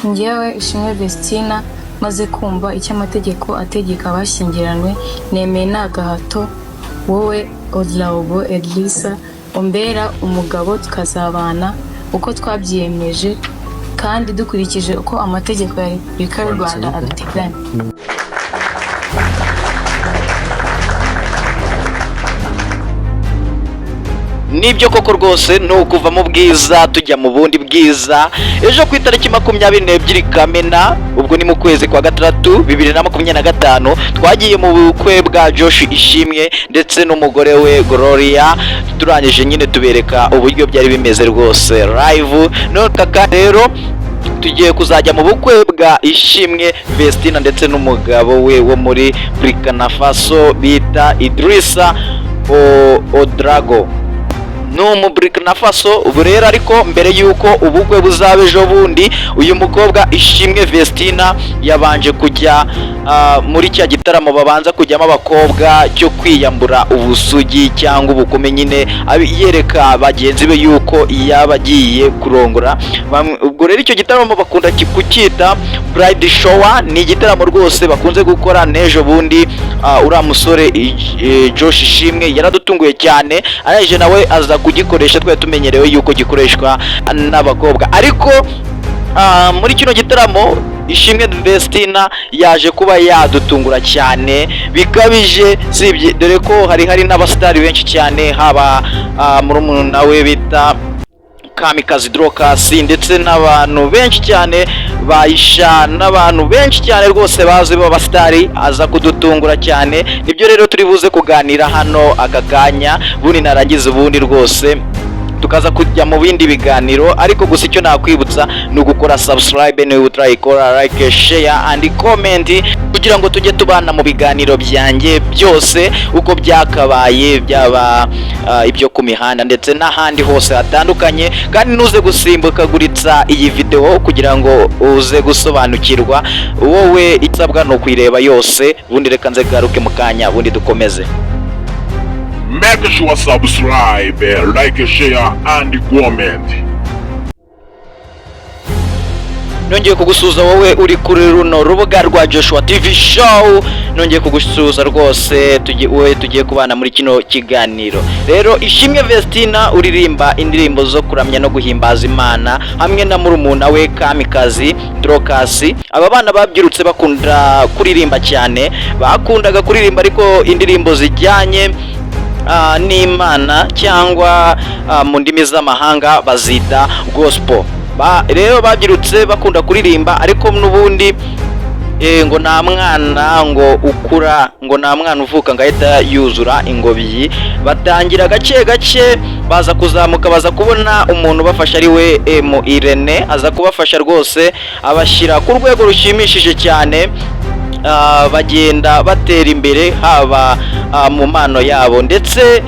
Njyewe Ishimwe Vestina maze kumva icyo amategeko ategeka abashyingiranywe nemeye nta gahato wowe Odlaobo Edrissa umbera umugabo tukazabana uko twabyiyemeje kandi dukurikije uko amategeko ya Repubulika y'u Rwanda abiteganya. Nibyo koko rwose ni ukuva mu bwiza tujya mu bundi bwiza. Ejo ku itariki 22 Kamena, ubwo ni mu kwezi kwa gatandatu 2025, twagiye mu bukwe bwa Josh Ishimwe ndetse n'umugore we Gloria. Turangije nyine tubereka uburyo byari bimeze rwose live. No kaka rero tugiye kuzajya mu bukwe bwa Ishimwe Vestina ndetse n'umugabo we wo muri Burkina Faso bita Idrissa Odrago. No mu Burkina Faso. Ubu rero ariko mbere yuko ubukwe buzabe ejo bundi, uyu mukobwa Ishimwe Vestina yabanje kujya muri cya gitaramo babanza kujyamo abakobwa cyo kwiyambura ubusugi cyangwa ubukome, nyine yereka bagenzi be yuko yabagiye kurongora. Ubwo rero icyo gitaramo bakunda kucyita bride shower. Ni igitaramo rwose bakunze gukora n'ejo bundi. Uriya musore Josh Ishimwe yaradutunguye cyane, arangije nawe aza kugikoresha. Twari tumenyerewe yuko gikoreshwa n'abakobwa, ariko muri kino gitaramo Ishimwe Vestina yaje kuba yadutungura cyane bikabije, sibye dore ko hari n'abasitari benshi cyane, haba murumuna we bita Kamikazi Drokasi ndetse n'abantu benshi cyane bayisha, n'abantu benshi cyane rwose bazi b'abasitari. Aza kudutungura cyane. Nibyo rero turi buze kuganira hano akakanya, bundi narangiza ubundi rwose tukaza kujya mu bindi biganiro. Ariko gusa icyo nakwibutsa ni ugukora subscribe, niba utarayikora like, share and comment kugira ngo tujye tubana mu biganiro byanjye byose uko byakabaye, byaba ibyo ku mihanda ndetse n'ahandi hose hatandukanye. Kandi nuze gusimbukaguritsa iyi video kugira ngo uze gusobanukirwa. Wowe isabwa no kwireba yose, bundi reka nze garuke mu kanya bundi dukomeze. Make sure subscribe, like, share and comment. Nongeye kugusuza wowe uri kuri runo rubuga rwa Joshua TV Show. Nongeye kugusuza rwose, tugiye kubana muri kino kiganiro. Rero Ishimwe Vestina uririmba indirimbo zo kuramya no guhimbaza Imana hamwe na murumuna we Kamikazi Drokasi. Aba bana babyirutse bakunda kuririmba cyane, bakundaga kuririmba ariko indirimbo zijyanye n'Imana cyangwa mu ndimi z'amahanga bazita gospel. Rero babyirutse bakunda kuririmba, ariko n'ubundi ngo nta mwana ngo ukura, ngo nta mwana uvuka ngo ahita yuzura ingobyi. Batangira gake gake, baza kuzamuka, baza kubona umuntu bafasha ari we Irene. Aza kubafasha rwose, abashyira ku rwego rushimishije cyane. Bagenda batera imbere, haba mu mpano yabo ndetse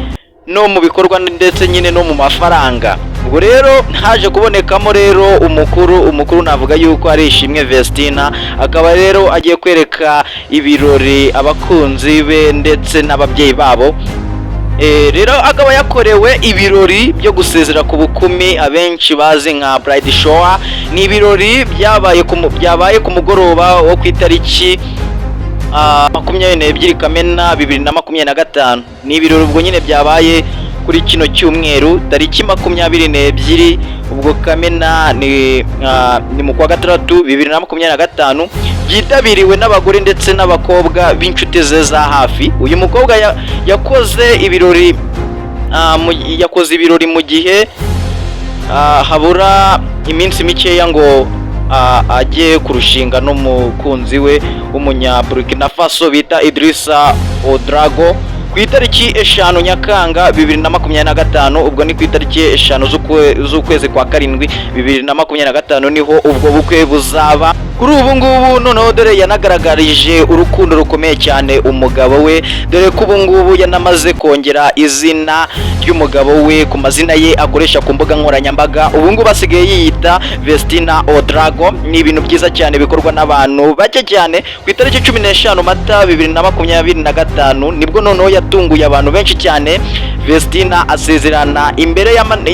no mu bikorwa ndetse nyine no mu mafaranga. Ubwo rero haje kubonekamo rero umukuru navuga yuko ari Ishimwe Vestina. Akaba rero agiye kwereka ibirori abakunzi be ndetse n'ababyeyi babo. Rero akaba yakorewe ibirori byo gusezera ku bukumi, abenshi bazi nka bride shower. Ni ibirori byabaye ku mugoroba wo ku itariki 22 Kamena 2025. Ni ibirori ubwo nyine byabaye kuri kino cyumweru tariki 22 ubwo Kamena ni mu kwa gatandatu 2025. Byitabiriwe n'abagore ndetse n'abakobwa b'inshuti ze za hafi. Uyu mukobwa yakoze ibirori mu gihe habura iminsi mikeya ngo ajye kurushinga n'umukunzi we w'umunya Burkina Faso bita Idrissa Odrago ku itariki 5 Nyakanga 2025. Ubwo ni ku itariki 5 z'ukwezi kwa karindwi 2025 niho ubwo bukwe buzaba. Kuri ubu ngubu noneho dore yanagaragarije urukundo rukomeye cyane umugabo we, dore ko ubu ngubu yanamaze kongera izina ry'umugabo we ku mazina ye akoresha ku mbuga nkoranyambaga. Ubu ngubu basigaye yiyita Vestina Odrago. Ni ibintu byiza cyane bikorwa n'abantu bake cyane. Ku itariki 15 Mata 2025 nibwo noneho yatunguye abantu benshi cyane. Vestina asezerana imbere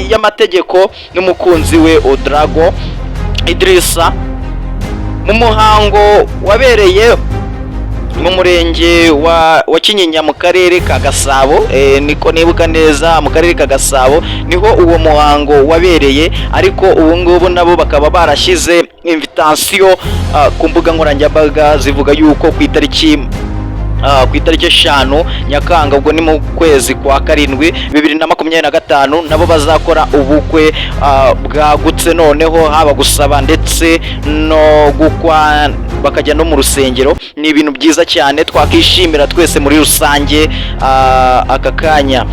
y'amategeko n'umukunzi we Odrago Idrissa mu muhango wabereye mu murenge wa Kinyinya mu karere ka Gasabo. Niko nibuka neza, mu karere ka Gasabo niho uwo muhango wabereye, ariko ubu ngubu nabo bakaba barashize invitation ku mbuga nkoranyambaga zivuga yuko ku itariki 5 Nyakanga, ubwo ni mu kwezi kwa 7 2025 nabo bazakora ubukwe bwagutse, noneho haba gusaba ndetse no gukwa, bakajya no mu rusengero. Ni ibintu byiza cyane twakishimira twese muri rusange aka kanya.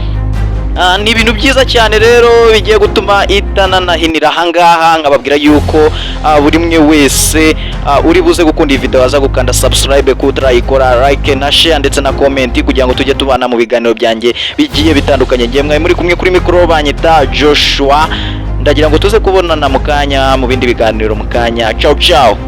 Ni ibintu byiza cyane rero bigiye gutuma itananahinira ahangaha. Nkababwira yuko buri mwe wese uri buze gukunda iyi video aza gukanda subscribe, kutrayikora like na share ndetse na comment, kugira ngo tujye tubana mu biganiro byanjye bigiye bitandukanye. Ngiye mwe muri kumwe kuri mikoro banyita Joshua, ndagira ngo tuze kubonana mu kanya mu bindi biganiro mu kanya. Ciao ciao.